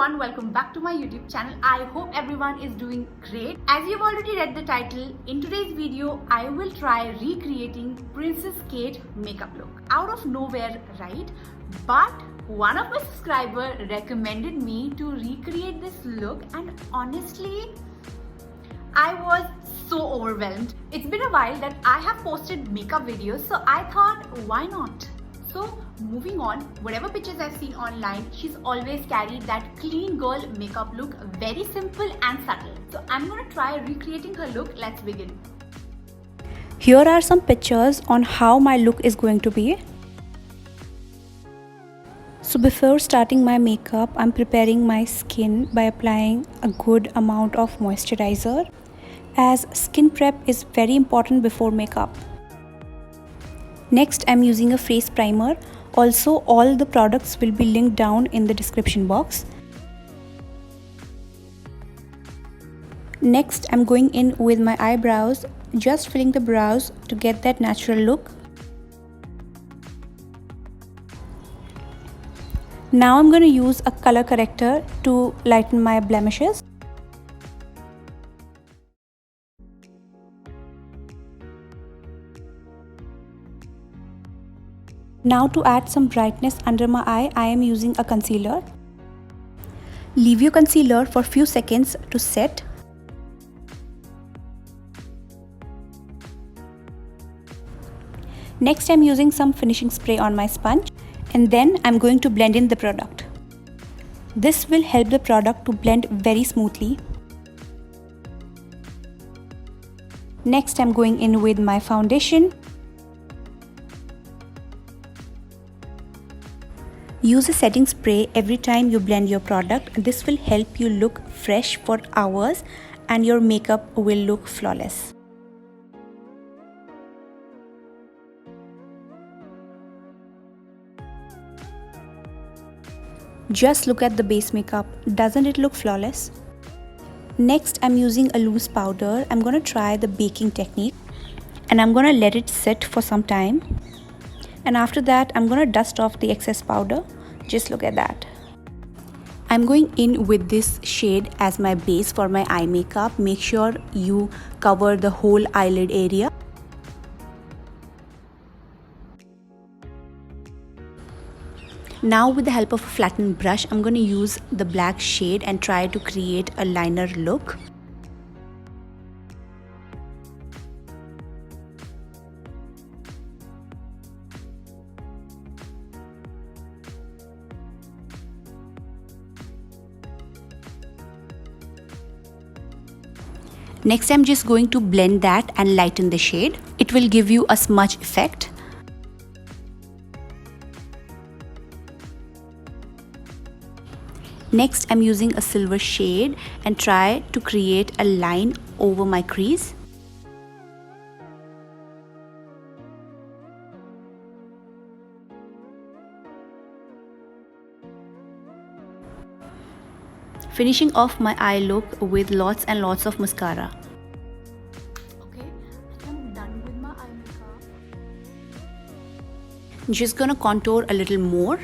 everyone, welcome back to my YouTube channel. I hope everyone is doing great. As you've already read the title, in today's video I will try recreating Princess Kate makeup look. Out of nowhere, right? But one of my subscribers recommended me to recreate this look, and honestly I was so overwhelmed. It's been a while that I have posted makeup videos, so I thought, why not? So moving on, whatever pictures I've seen online, she's always carried that clean girl makeup look, very simple and subtle. So I'm gonna try recreating her look. Let's begin. Here are some pictures on how my look is going to be. So before starting my makeup, I'm preparing my skin by applying a good amount of moisturizer, as skin prep is very important before makeup. Next, I'm using a face primer. Also, all the products will be linked down in the description box. Next, I'm going in with my eyebrows, just filling the brows to get that natural look. Now I'm going to use a color corrector to lighten my blemishes. Now to add some brightness under my eye, I am using a concealer. Leave your concealer for a few seconds to set. Next, I'm using some finishing spray on my sponge, and then I'm going to blend in the product. This will help the product to blend very smoothly. Next, I'm going in with my foundation. Use a setting spray every time you blend your product. This will help you look fresh for hours and your makeup will look flawless. Just look at the base makeup. Doesn't it look flawless? Next, I'm using a loose powder. I'm going to try the baking technique and I'm going to let it sit for some time. And after that, I'm going to dust off the excess powder. Just look at that. I'm going in with this shade as my base for my eye makeup. Make sure you cover the whole eyelid area. Now with the help of a flattened brush, I'm going to use the black shade and try to create a liner look. Next, I'm just going to blend that and lighten the shade. It will give you a smudge effect. Next, I'm using a silver shade and try to create a line over my crease. Finishing off my eye look with lots and lots of mascara. Okay, I'm done with my eye makeup. Just gonna contour a little more.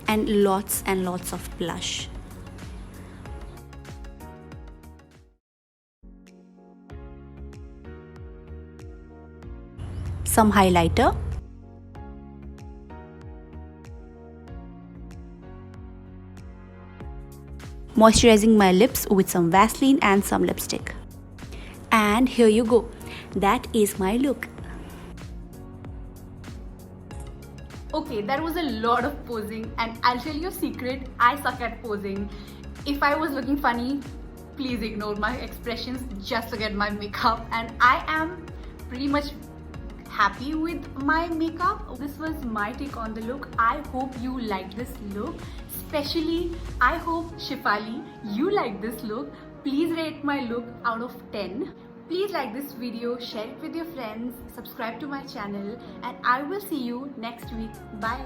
And lots of blush. Some highlighter. Moisturizing my lips with some Vaseline and some lipstick. And here you go. That is my look. Okay, that was a lot of posing, and I'll tell you a secret, I suck at posing. If I was looking funny, please ignore my expressions, just look at my makeup, and I am pretty much happy with my makeup. This was my take on the look. I hope you like this look. Especially, I hope Shifali, you like this look. Please rate my look out of 10. Please like this video, share it with your friends, subscribe to my channel, and I will see you next week. Bye.